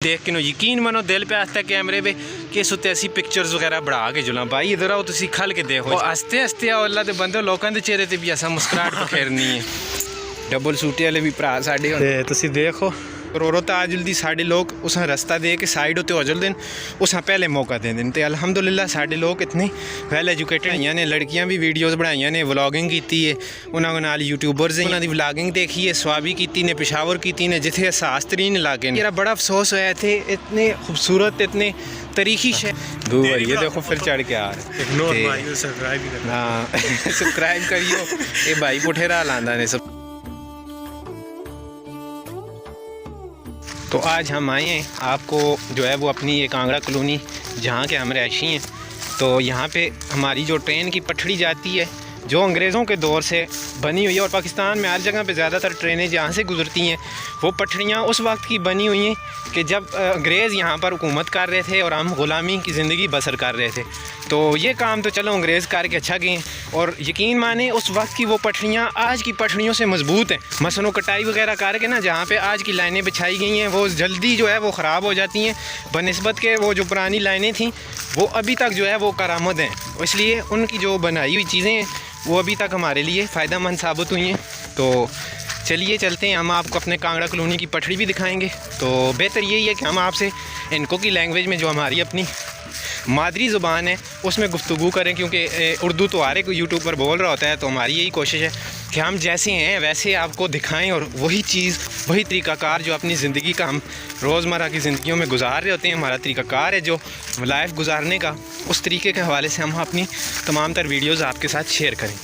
देख के नो यकीन मनो दिल पे आता है कैमरे पे कि सुते ऐसी पिक्चर्स वगैरह बढ़ा के जुला भाई इधर आओ तुसी खल के देखो हसते हसते आओ अल्लाह दे बंदे लोगों के चेहरे ते भी ऐसा मुस्कुराहट बखेरनी है। डबल सूटे वाले भी भरा साडे ते तुसी देखो रोरो ताज जल्दी साडे लोग उस रस्ता दे के साइड होते अजल दिन उस पहले मौका दे दें तो अलहमदुलिल्लाह साडे लोग इतने वैल एजुकेटेड हैं ने लड़कियां भी वीडियोस बनाई ने व्लॉगिंग की है उन्होंने नाल यूट्यूबर्स उन्होंने दी व्लॉगिंग देखी है स्वाबी की ने पेशावर की ने जिथे एहसास तरीन इलाके मेरा बड़ा अफसोस होया थे इतने खूबसूरत इतने तरीकी शहर दो ये देखो फिर चढ़ के आ रहे सब्सक्राइब करियो ये भाई पुठेरा लांदा ने सब। तो आज हम आए हैं आपको जो है वो अपनी ये कांगड़ा कॉलोनी जहाँ के हम रहायशी हैं तो यहाँ पे हमारी जो ट्रेन की पटड़ी जाती है जो अंग्रेज़ों के दौर से बनी हुई है और पाकिस्तान में हर जगह पे ज़्यादातर ट्रेनें जहाँ से गुजरती हैं वो पटड़ियाँ उस वक्त की बनी हुई हैं कि जब अंग्रेज़ यहाँ पर हुकूमत कर रहे थे और हम ग़ुलामी की ज़िंदगी बसर कर रहे थे। तो ये काम तो चलो अंग्रेज़ करके अच्छा गए और यकीन माने उस वक्त की वो पटड़ियाँ आज की पटड़ियों से मजबूत हैं। मसलों कटाई वगैरह करके ना जहाँ पे आज की लाइनें बिछाई गई हैं वो जल्दी जो है वो ख़राब हो जाती हैं बनिस्बत के वो जो पुरानी लाइनें थीं वो अभी तक जो है वो करामद हैं। इसलिए उनकी जो बनाई हुई चीज़ें हैं वो अभी तक हमारे लिए फ़ायदेमंद साबित हुई हैं। तो चलिए चलते हैं हम आपको अपने कांगड़ा कॉलोनी की पटड़ी भी दिखाएंगे। तो बेहतर यही है कि हम आपसे इनको की लैंग्वेज में जो हमारी अपनी मादरी ज़ुबान है उसमें गुफ्तगू करें क्योंकि उर्दू तो हर एक यूट्यूब पर बोल रहा होता है। तो हमारी यही कोशिश है कि हम जैसे हैं वैसे आपको दिखाएं और वही चीज़ वही तरीक़ाकार जो अपनी ज़िंदगी का हम रोज़मर्रा की ज़िंदगियों में गुजार रहे होते हैं हमारा तरीक़ाकार है जो लाइफ गुजारने का उस तरीके के हवाले से हम अपनी तमाम तर वीडियोज़ आपके साथ शेयर करें।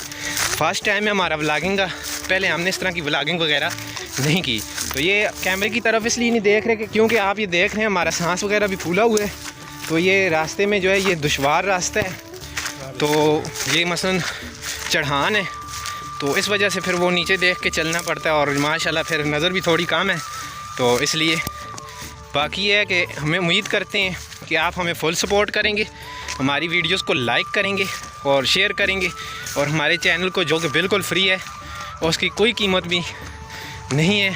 फ़र्स्ट टाइम है हमारा व्लॉगिंग का, पहले हमने इस तरह की व्लॉगिंग वगैरह नहीं की। तो ये कैमरे की तरफ इसलिए नहीं देख रहे कि क्योंकि आप ये देख रहे हैं हमारा सांस वगैरह भी फूला हुआ है तो ये रास्ते में जो है ये दुश्वार रास्ता है तो ये मसलन चढ़ान है तो इस वजह से फिर वो नीचे देख के चलना पड़ता है और माशाल्लाह फिर नज़र भी थोड़ी कम है। तो इसलिए बाकी ये है कि हमें उम्मीद करते हैं कि आप हमें फुल सपोर्ट करेंगे, हमारी वीडियोस को लाइक करेंगे और शेयर करेंगे और हमारे चैनल को जो कि बिल्कुल फ्री है और उसकी कोई कीमत भी नहीं है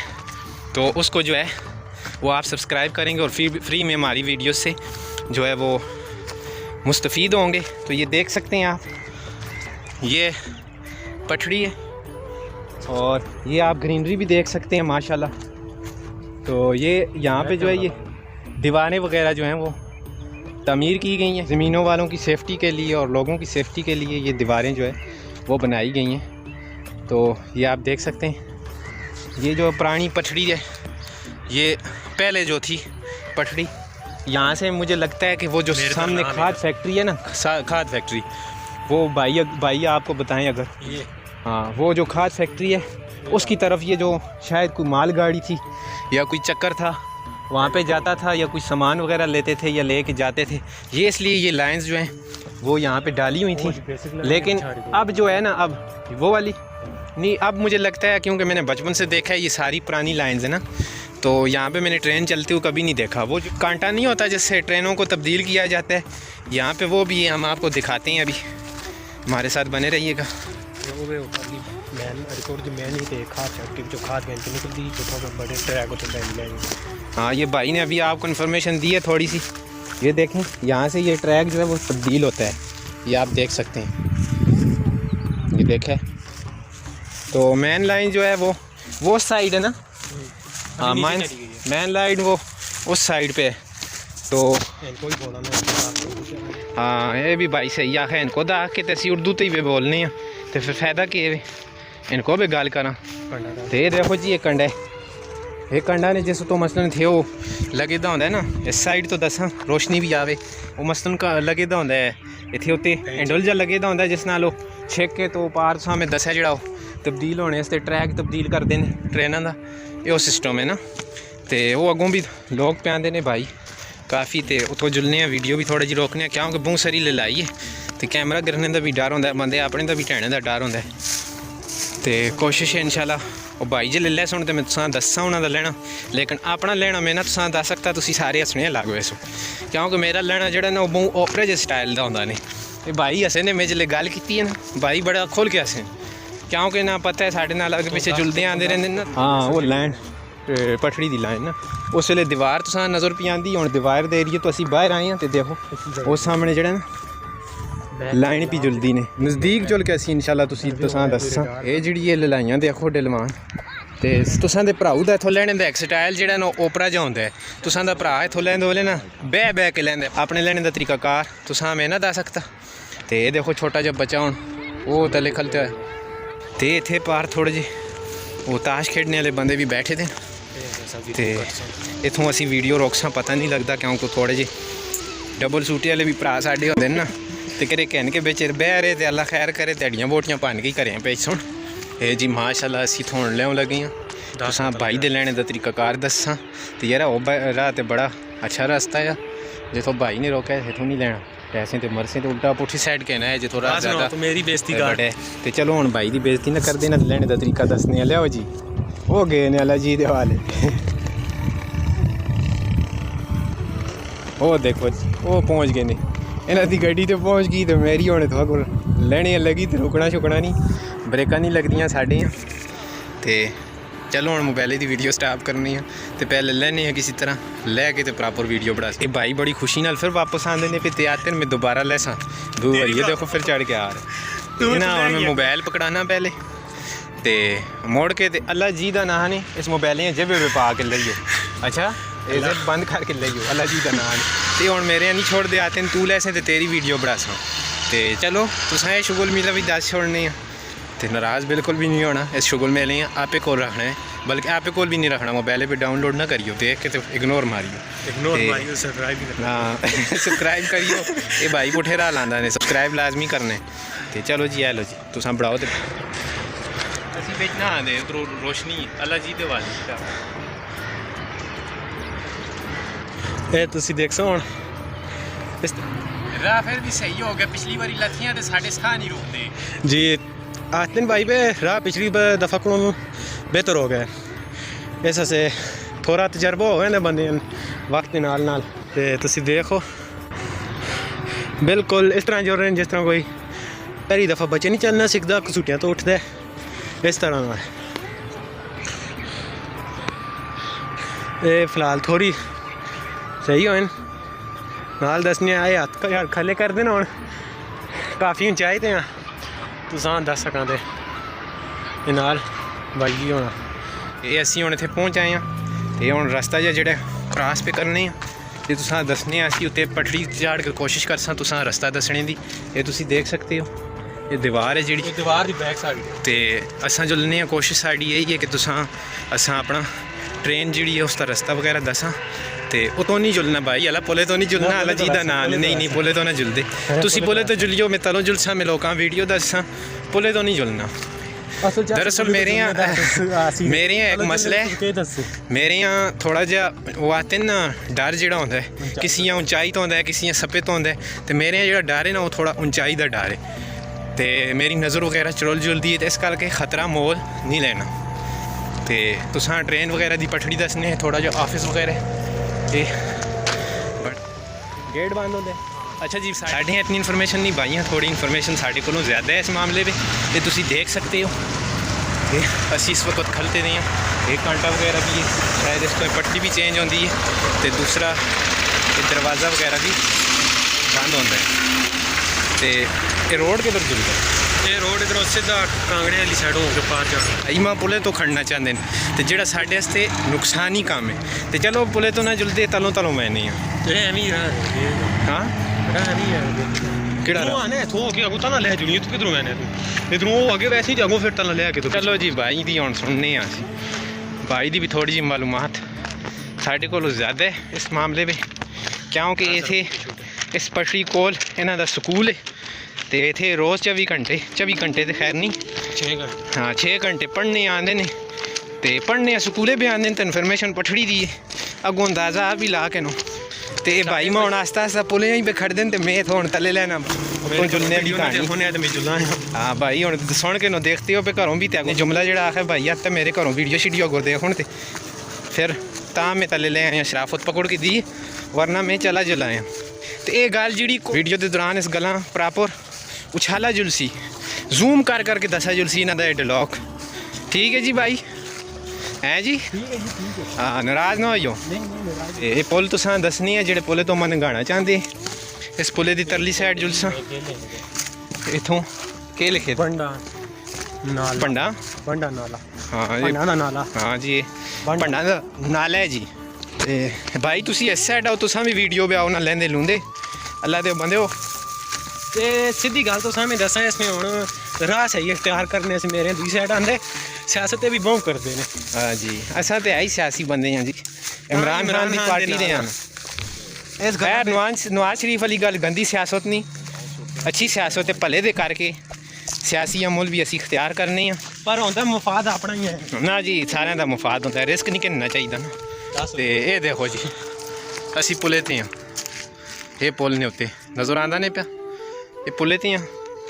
तो उसको जो है वो आप सब्सक्राइब करेंगे और फ्री में हमारी वीडियोस से जो है वो मुस्तफ़ीद होंगे। तो ये देख सकते हैं आप ये पटड़ी है और ये आप ग्रीनरी भी देख सकते हैं माशाल्लाह। तो ये यहाँ पे जो है ये दीवारें वगैरह जो हैं वो तामीर की गई हैं ज़मीनों वालों की सेफ़्टी के लिए और लोगों की सेफ़्टी के लिए ये दीवारें जो है वो बनाई गई हैं। तो ये आप देख सकते हैं ये जो पुरानी पटड़ी है ये पहले जो थी पटड़ी यहाँ से मुझे लगता है कि वो जो सामने खाद फैक्ट्री है ना खाद फैक्ट्री वो भाई आपको बताएं अगर ये हाँ वो जो खाद फैक्ट्री है उसकी तरफ ये जो शायद कोई मालगाड़ी थी या कोई चक्कर था वहाँ पे जाता था या कुछ सामान वगैरह लेते थे या ले के जाते थे ये इसलिए ये लाइंस जो हैं वो यहाँ पे डाली हुई थी। लेकिन अब जो है ना अब वो वाली नहीं अब मुझे लगता है क्योंकि मैंने बचपन से देखा है ये सारी पुरानी लाइंस है ना तो यहाँ पे मैंने ट्रेन चलती हुई कभी नहीं देखा। वो जो कांटा नहीं होता जिससे ट्रेनों को तब्दील किया जाता है यहाँ पे वो भी हम आपको दिखाते हैं। अभी हमारे साथ बने रहिएगा। हाँ ये भाई ने अभी आपको इन्फॉर्मेशन दी है थोड़ी सी ये देखें यहाँ से ये ट्रैक जो है वो तब्दील होता है ये आप देख सकते हैं ये देखें। तो मेन लाइन जो है वो साइड है ना हाँ मेन लाइन वो उस साइड पे है। तो हाँ ये भी भाई सही आखे इनको दा के तसी उर्दू तो ही बोलने हैं तो फिर फायदा कि इनको भी गल करा। तो ये देखो जी ये कंडा ने जिस तो मसलन थे वो लगे दा होंदा है ना इस साइड तो दसा रोशनी भी आवे वो मसलन का लगे दा होंदा है इत्थे उत्ते हैंडल जा लगे दा होंदा जिस नाल वो छेक के तो पार सामने दसा जिहड़ा तब्दील होने वास्ते ट्रैक तब्दील करते हैं ट्रेनों का ये सिस्टम है ना। तो वो अगों भी लोग पे आते हैं भाई काफ़ी तो उतो जुलने वीडियो भी थोड़ी जी रोकने क्योंकि बहुत सारी लाई है तो कैमरा गिरने का भी डर होंदा बंदे अपने का भी ढहने का डर होंदा तो कोशिश है इंशाल्लाह वो भाई जे ले सुन तो मैं तुसा दसा उन्होंने लेना लेकिन अपना लेना मैं ना तुसा दस सकता तुसी सारे हसने अलग वैसो क्योंकि मेरा लेना जो ना वो बहुत ओपरे जे स्टाइल का होंदा नहीं। भाई हसे ने मैं जिले गल की है ना भाई बड़ा खोल के हसे क्योंकि ना पता है साढ़े नाल अगे पिछे जुलते आते रहते ना हाँ वो लैंड पटड़ी दी लाइन ना उस वेले दीवार तुसां नज़र पी आंदी। हुण दीवार दे एरिए तो असीं बाहर आए हैं। तो देखो उस सामने जेह्ड़ा ना लाइन भी जुलदी ने। नज़दीक जुल के असीं इंशाल्लाह तुसां दस्सां। ये जेह्ड़ी ये ललाइयां देखो डलवान ते तुसां दे भराऊ दा इत्थों लैने दा एक स्टाइल जेह्ड़ा ना ओपरा जा होंदा है। तुसां दा भरा इत्थों लैंदे ओले ना बह बह के लैंदे। अपने लैने दा तरीकाकार तुसां में ना दस सकता। तो ये देखो छोटा जा बच्चा हुण वो तले खलता है। तो इत्थे पार थोड़े जे वो ताश खेडने वाले बंदे भी बैठे थे। तो इत्थों असीं वीडियो रोकसां पता नहीं लगता क्योंकि थोड़े जे डबल सूटे वाले भी भरा साढ़े होंदे ना। तो घरे कहन के बिच बह रहे थे अल्लाह खैर करे ध्याड़ियां बोटियां भन के घरें पे सुन। ये जी माशाल्लाह असीं थोन लियाओ लगे हैं। तुसां भाई दे लैने दा तरीकाकार दस्सां। तो यार ओह राह ते बड़ा अच्छा रास्ता है जिथों भाई ने रोका इत्थों नहीं लैना पैसे तो मरसे तो उल्टा पुठी साइड कहना है जिथों राह ज़्यादा मेरी बेइज्जती कर। तो चलो हुण भाई की बेइज्जती ना कर देना। लैने का तरीका दसने लियाओ जी। वो गए ने अला जी दे वाले वो देखो वो पहुँच गए ने। इन्हां दी गड्डी तो पहुँच गई तो मेरी हुण थोड़ा कोल लैने लगी तो रुकना शुकना नहीं ब्रेकां नहीं लगदियां साडियां। तो चलो हुण मोबाइल की वीडियो स्टाप करनी है। तो पहले लैने हैं किसी तरह लैके तो प्रॉपर वीडियो बना। ये भाई बड़ी खुशी नाल फिर वापस आते हैं। फिर तैयार मैं दोबारा लैसा दो बार ये देखो फिर चढ़ के आ रहे ना। मैं मोबाइल पकड़ाना पहले तो मोड़ के ते अल्लाह जी का नाम ने इस मोबाइल जेबे में पा के लियो। अच्छा ये जेब बंद करके लियो अल्लाह जी का नाम। तो हुण मेरे नहीं छोड़ दे आते तू लैसे तो तेरी वीडियो बनासा। तो चलो तुसां ये शुगल मेला भी दस छोड़ने हैं। तो नाराज़ बिल्कुल भी नहीं होना। इस शुगल मेले आपे को रखना है बल्कि आपे को भी नहीं रखना। मोबाइल पे डाउनलोड ना करियो देख के तो इग्नोर मारियो। सब्सक्राइब करियो। ये भाई पुठे राह लांदा ने सब्सक्राइब लाजमी करने। तो चलो जी आ लो जी तुसां बढ़ाओ। तो असीं बिच ना आंदे उधरों रोशनी अल्लाह जी दे वाली ये तुसीं देख सो हुण राह फिर भी सही हो गया। पिछली बारी लथियां तो साढ़े साह नहीं रुकते जी आते भाई पे राह पिछली दफ़ा को बेहतर हो गया। इस से थोड़ा तजर्बा हो गया बंदे वक्त के नाल नाल। ते तुसीं देखो बिल्कुल इस तरह जो रहे जिस तरह कोई पहली दफ़ा बच्चे नहीं चलना सीखता घसूटियाँ तो उठता है इस तरह नाल। ये फिलहाल थोड़ी सही हो नाल दसने आए हत्थ यार खले कर देना। हुण काफ़ी ऊंचाई ते तुसां दस सकां ते नाल बाई होना। ये असीं हुण इत्थे पहुँच आए हैं। ते हुण रस्ता जेह्ड़ा क्रॉस पे करने ते तुसां दसने असीं उत्ते पटड़ी चाड़ के कोशिश करसां तुसां रस्ता दसने दी। ये तुसीं देख सकते हो ये दीवार है जिहड़ी दीवार दी बैक साइड। ते असां जुलने कोशिश साडी यही है कि तुसां असां अपना ट्रेन जिहड़ी है उसका रस्ता वगैरह दसां। तो उतों नहीं जुलना भाई अला पुले तो नहीं जुलना अला जी का नाम नहीं पुले तो ना जुलते। तुसीं पुले तो जुलियो मैं तलों जुलसा मैं लोकां वीडियो दसां पुले तो नहीं जुलना। दरअसल मेरे यहाँ एक मसला है मेरे यहाँ थोड़ा जा वो आते ना डर जोड़ा होंदा है किसी ऊंचाई तो होंदा है किसी सप्पे तो होंदा है। तो मेरे यहाँ जो डर है ना वो थोड़ा ऊंचाई का डर है। तो मेरी नज़र वगैरह चुल जुलदी है तो इस करके खतरा मोल नहीं लेना। तो तुसां ट्रेन वगैरह की पटड़ी दसने थोड़ा जो ऑफिस वगैरह गेट बंद होंगे। अच्छा जी साढ़े इतनी इन्फॉर्मेशन नहीं पाई थोड़ी इन्फॉर्मेशन साढ़े को ज़्यादा है इस मामले में। तो तुसीं देख सकते हो कि असी इस वक्त खलते नहीं हैं। एक घंटा वगैरह भी शायद इसको पट्टी भी चेंज होती है। तो दूसरा दरवाज़ा वगैरह भी बंद होता है। तो ये रोड किधर जुलता है? ये रोड इधरों सीधा कांगड़े वाली साइड होकर पार जाना। इमा पुले तो खड़ना चाहते हैं तो जो साढ़े वास्ते नुकसान ही काम है। तो चलो पुले तो ना जुलते तलों तलों मैं नहीं हाँ चलो जी भाई दी हुण सुनने भाई दी भी थोड़ी जी मालूमात साढ़े कोल ज़्यादा है इस मामले में क्योंकि इत्थे इस पटड़ी कोल इन्हां दा स्कूल है। तो इत्थे रोज़ 24 घंटे तो खैर नहीं 6 घंटे हाँ 6 घंटे पढ़ने आते हैं। तो पढ़ने स्कूले भी आते हैं तो इन्फॉर्मेशन पटड़ी दी है अगों अंदाज़ा आप भी ला के नो। तो भाई मैं हूँ आस्ता आस्ता पुले ही पे खड़ दें तो मैं थोड़ा तले लेना जुलने की हाँ भाई हूँ सुन के नो देखते हो पे घरों भी तो जुमला जो आखे भाई अब तो मेरे घरों वीडियो शीडियो अगो देख तो फिर तां मैं तले ले आया शराफत पकड़ के दी वरना मैं चला जुलाया। तो ये गल जी वीडियो के दौरान इस गल्लां प्रॉपर उछाला जुलसी जूम कर करके दसा जुलसी इन्हां दा डायलॉग ठीक है जी भाई। हैं जी ठीक है जी ठीक है हाँ नाराज़ ना होइयो नहीं नाराज ये पुल तुसां दसनी है जेह्ड़े पुल तो मन गाना चाहते इस पुले दी तरली साइड जुलसा इत्थों केह् लिखे दा? बंडा नाला भंडा बंडा नाला हाँ बंडा दा नाला हाँ जी भंडा। भंडा दा नाला है जी ते भाई तुसी इस साइड आओ तुसां भी वीडियो पे आओ ना लैंदे लूंदे अल्लाह दे बंदे हो ते सीधी गल तो सामने दसा इसमें हुण राह सही इख्तियार करने से मेरे दूई साइड आंदे सियासत भी बहुत करते ने हाँ जी असां ते आई सियासी बंदे हैं जी इमरान खान दी पार्टी दे हैं इस खैर नवाज शरीफ वाली गल गंदी सियासत नहीं अच्छी सियासत है भले दे करके सियासी अमल भी असी इख्तियार करने हैं पर होंदा मफाद अपना ही है ना जी सारे का मुफाद होता है रिस्क नहीं करना चाहिए ना तो ये देखो जी असी पुले ते हैं ये पुल ने उत्ते नज़र आंदा नहीं पिया ये पुले ते हैं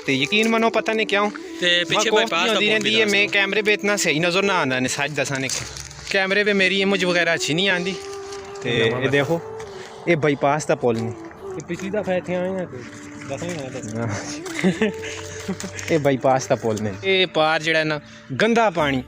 तो यकीन मनो पता नहीं क्यों ते पीछे बाईपास होती रहती है मैं कैमरे पे इतना सही नज़र ना आंदा ने सच दसा ने कैमरे पे मेरी इमेज वगैरह अच्छी नहीं आती तो ये देखो ये बाईपास का पुल नहीं पिछली दफा इतने आए हैं दसा ही आया ये बाईपास का पुल ने ये पार जड़ा ना गंदा पानी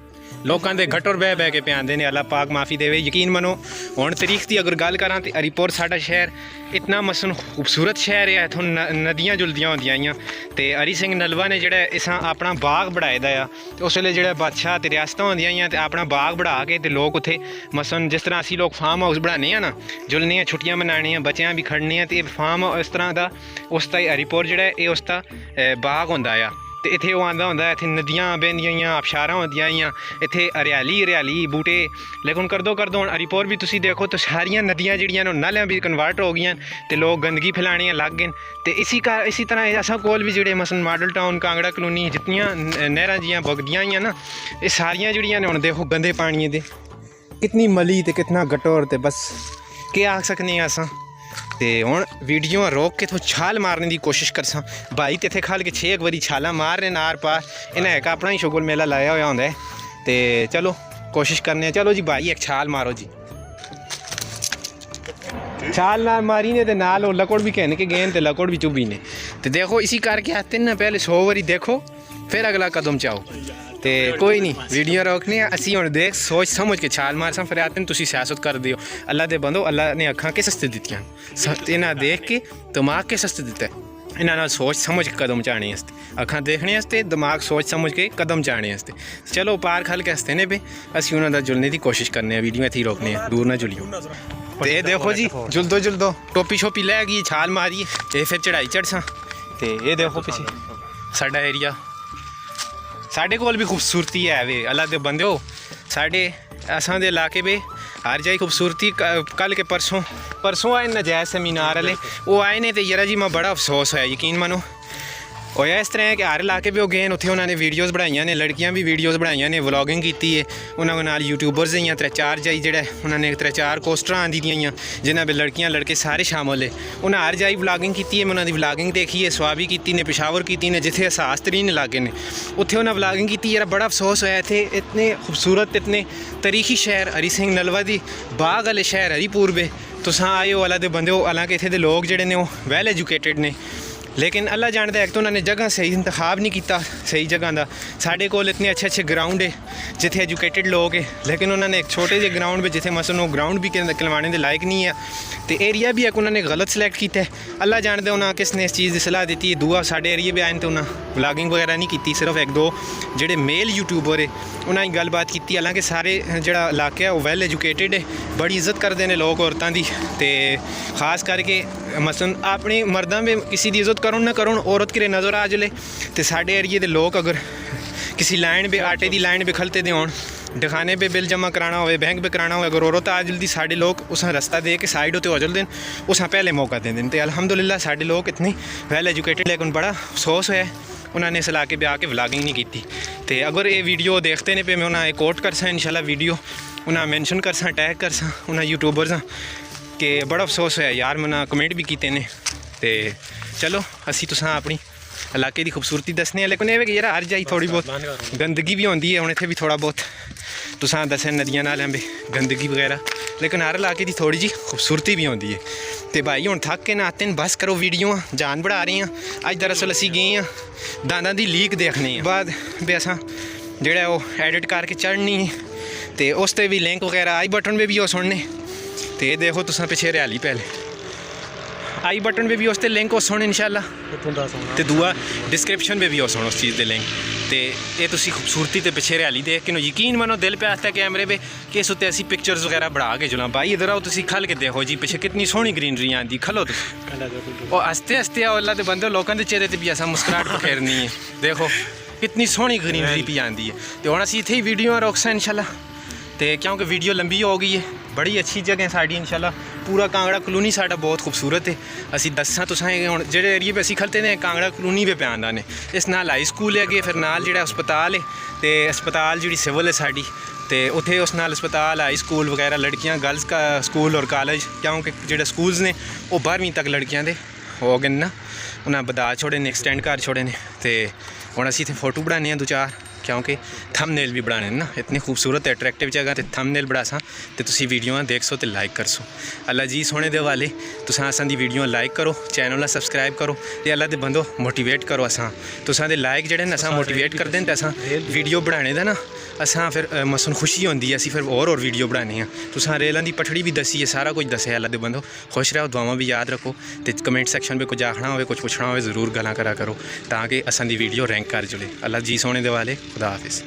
लोगों के घटोर बह बह के पे आते हैं अल्लाह पाक माफ़ी देवे यकीन मनो हुण तरीक की अगर गल करा तो हरीपुर साडा शहर इतना मसन खूबसूरत शहर है इत्थों नदियाँ जुलदियाँ होंदियां आइयां ते हरी सिंह नलवा ने जेह्ड़ा इसां अपना बाग बढ़ाए दा आ ते उस वेले जेह्ड़ा बादशाह ते रियासतां होंदियां आइयां ते अपना बाग बढ़ा के ते लोग उत्थे मसन जिस तरह असी लोग फार्म हाउस बनाने ना जुलने आं छुट्टियां मनाने आं बच्चें भी खड़ने आं ते फार्म इस तरह दा उसदा हरीपुर जेह्ड़ा एह् उसदा बाग होंदा आ ते इत्थे ओह् आंदा होंदा इत्थे नदियां बहदियां आइयां आबशारां होंदियां आइयां इत्थे हरियाली बूटे लेकिन करदो हुण हरीपुर भी तुसी देखो तो सारियां नदियां जेह्ड़ियां न नालियां भी कन्वर्ट हो गईयां ते लोग गंदगी फैलाने लग गए ते इसी तरह असां कोल भी जेह्ड़े मसन मॉडल टाउन कांगड़ा कलोनी जितनियां नहरां जियां बगदियां आइयां ना एह् सारियां जेह्ड़ियां न हुण देखो गंदे पानिये दे कितनी मली ते कितना गटोर ते बस केह् आख सकने आं असां ते हुण वीडियो रोक के तो छाल मारने की कोशिश करसां भाई ते इत्थे खल के 6 बारी छालां मार रहे नार पार इन्हें एक अपना ही शुगल मेला लाया हुआ होंदा है ते चलो कोशिश करने हैं चलो जी भाई एक छाल मारो जी छाल ना मारी ने ते नाल वो लकड़ भी कहने के गेंद ते लकड़ भी चुभी ने तो देखो इसी करके आते हैं ना पहले 100 बारी देखो फिर अगला कदम चाहो तो कोई नहीं वीडियो रोकने असी हुण देख सोच समझ के छाल मारसा फिर आते तुसी सियासत कर दियो अल्लाह दे बंदो अल्लाह ने अखां के सस्ते दित्तियां इन्हां देख के दिमाग के सस्ते दिता है इन्हां नाल सोच समझ के कदम चाहने आस्ते अखां देखने आस्ते दिमाग सोच समझ के कदम चाहने आस्ते चलो पार खल के हस्ते ने पे असी उन्हां दा जुलने की कोशिश करने वीडियो इत्थे रोकने दूर ना जुलियो तो ये देखो जी जुलदो टोपी शोपी लै गई छाल मारी ये फिर चढ़ाई चढ़सा तो ये देखो पिछे साडा एरिया साढ़े कोल भी खूबसूरती है वे अल्लाह दे बंदे हो साढ़े असां दे इलाके पे हर जाई खूबसूरती कल के परसों आए नजायज़ सेमिनार वाले वो आए ने तो यार जी मैं बड़ा अफसोस होया यकीन मानो होया इस तरह है कि हर इलाके पे वो गए उत्थे उन्होंने वीडियोज़ बनाइयां ने लड़कियां भी वीडियोज़ बनाइयां ने व्लॉगिंग की है उन्होंने नाल यूट्यूबर्स आइयां 3-4 जाई जेह्ड़ा उन्होंने 3-4 कोस्टर आंदी दियां जिन्हां पे लड़कियां लड़के सारे शामिल है उन्हें हर जाई व्लॉगिंग की है मैं उन्होंने व्लॉगिंग देखी है स्वाबी की ने पेशावर की ने जिथे एहसास तरीन इलाके ने उत्थे उन्हें व्लॉगिंग की यार बड़ा अफसोस होया इत्थे इतने खूबसूरत इतने तारीखी शहर हरी सिंह नलवा दी बाग वाले शहर हरीपुर बे तुसां आए हो अल्लाह दे बंदे हो हालांकि इत्थे दे लोग जेह्ड़े ने वो वैल एजुकेटेड ने लेकिन अल्लाह जानता है एक तो उन्होंने जगह सही इंतखाब नहीं किया सही जगह का साढ़े कोल इतने अच्छे ग्राउंड है जिथे एजुकेटेड लोग है लेकिन उन्होंने एक छोटे जे ग्राउंड में जिथे मसन वो ग्राउंड भी खिलवाने के लायक नहीं है तो एरिया भी एक उन्होंने गलत सिलेक्ट किया है अल्लाह जानता उन्हें किसने इस चीज़ की सलाह दी है दूआ साढ़े एरिए पे आए तो उन्हें व्लॉगिंग वगैरह नहीं की सिर्फ 1-2 जोड़े मेल यूट्यूबर है उन्हें गलबात की हालांकि सारे जोड़ा इलाका है वो वैल एजुकेटेड है बड़ी इज्जत करते हैं लोग औरतों की तो खास करके मसन अपने मर्दां में किसी की इज्जत करो ना करो औरत की नज़र आ जले तो साढ़े एरिए के लोग अगर किसी लाइन पे आटे की लाइन पे खलते दे होन दिखाने पे बिल जमा कराना हो बैंक पे कराना हो अगर औरत आ जल्दी साढ़े लोग उस रास्ता दे के साइड होते हो जल्दी उस पहले मौका दे दें तो अल्हम्दुलिल्लाह साढ़े लोग इतने वैल एजुकेटेड लेकिन बड़ा अफसोस होया उन्होंने इस इलाके पे आके व्लॉगिंग नहीं की तो अगर ये वीडियो देखते ने पे मैं उन्हें कोट करसा इंशाल्लाह वीडियो उन्हें मैंशन करसा टैग करसा उन्हें यूट्यूबर्स कि बड़ा अफसोस होया यार मैंने कमेंट भी किए ने तो चलो असी तुसां अपनी इलाके की खूबसूरती दसने लेकिन ये कि यार हर जाई थोड़ी बहुत गंदगी भी होंदी है हुण इत्थे भी थोड़ा बहुत तुसां दस्सेआ नदियां नालियां पे गंदगी वगैरह लेकिन हर इलाके की थोड़ी जी खूबसूरती भी होंदी है तो भाई हुण थक के नाते न बस करो वीडियो जान बढ़ा रही हैं अज दरअसल असी गए हैं दांदां दी लीक देखने बाद भी असां जेह्ड़ा वो एडिट करके चढ़नी तो उस पर भी लिंक वगैरह आई बटन पे भी हो सुनने। तो ये देखो तुसा पिछे हरियाली पहले आई बटन पे भी उस लिंक हो सुन इंशाल्लाह। तो दूआ डिस्क्रिप्शन पे भी हो सुन उस चीज़ के लिंक। तो ये तुसी खूबसूरती तो पिछे हरियाली देख के यकीन मनो दिल पे आता है कैमरे पे कि इस उत्ते असी पिक्चर्स वगैरह बढ़ा के जुला। भाई इधर आओ तुसी खल के देखो जी पिछे कितनी सोहनी ग्रीनरी आती। खलो तुम और हस्ते हस्ते आओ अल्लाह के बंदे लोगों के चेहरे पर भी ऐसा मुस्कुराहट बखेरनी है। देखो कितनी सोहनी ग्रीनरी भी आती है। तो हम असी इत्थे ही वीडियो रोकसा इंशाल्लाह। तो क्योंकि वीडियो लंबी हो गई है, बड़ी अच्छी जगह साड़ी इंशाल्लाह। पूरा कांगड़ा कलोनी साडा बहुत खूबसूरत है। असी दसा तुसें हुण जेह्ड़े एरिए पे असी खलते ने कांगड़ा कलोनी पे आंदा ने। इस नाल हाई स्कूल है अगे, फिर नाल जेह्ड़ा अस्पताल है। तो अस्पताल जी सिविल है साड़ी, तो उत्थे उस नाल अस्पताल हाई स्कूल वगैरह लड़कियां गर्ल्स का स्कूल और कॉलेज। क्योंकि जेह्ड़े स्कूल्स ने वो 12वीं तक लड़कियां दे हो गए ना, उन्हें बधा छोड़े ने, एक्सटेंड कर छोड़े ने। तो हुण असी इत्थे फोटो बनाने 2-4 क्योंकि थंबनेल भी बनाने ना। इतनी खूबसूरत अट्रैक्टिव जगह तो थंबनेल बनासा तो तुसी वीडियो देख सो तो लाइक कर सो। अल्लाह जी सोने दे वाले तुसां असां दी वीडियो लाइक करो, चैनल सब्सक्राइब करो तो अल्लाह दे बंदो मोटिवेट करो। असां तुसां दे लाइक जेह्ड़े न असां मोटिवेट करदे न, तो असां वीडियो बनाने दा ना असां फिर मसन खुशी होंदी है। असी फिर और वीडियो बनाने हैं। तुसां रेलां दी पटड़ी भी दसी है, सारा कुछ दस्सेआ। अल्लाह दे बंदो खुश रहो, दुआवां भी याद रखो। तो कमेंट सैक्शन में कुछ आखना हो, कुछ पुछना हो, ज़रूर गल्लां करा करो ताकि असां दी वीडियो रैंक कर जुले। अल्लाह जी सोने दे वाले, खुदा हाफिज़।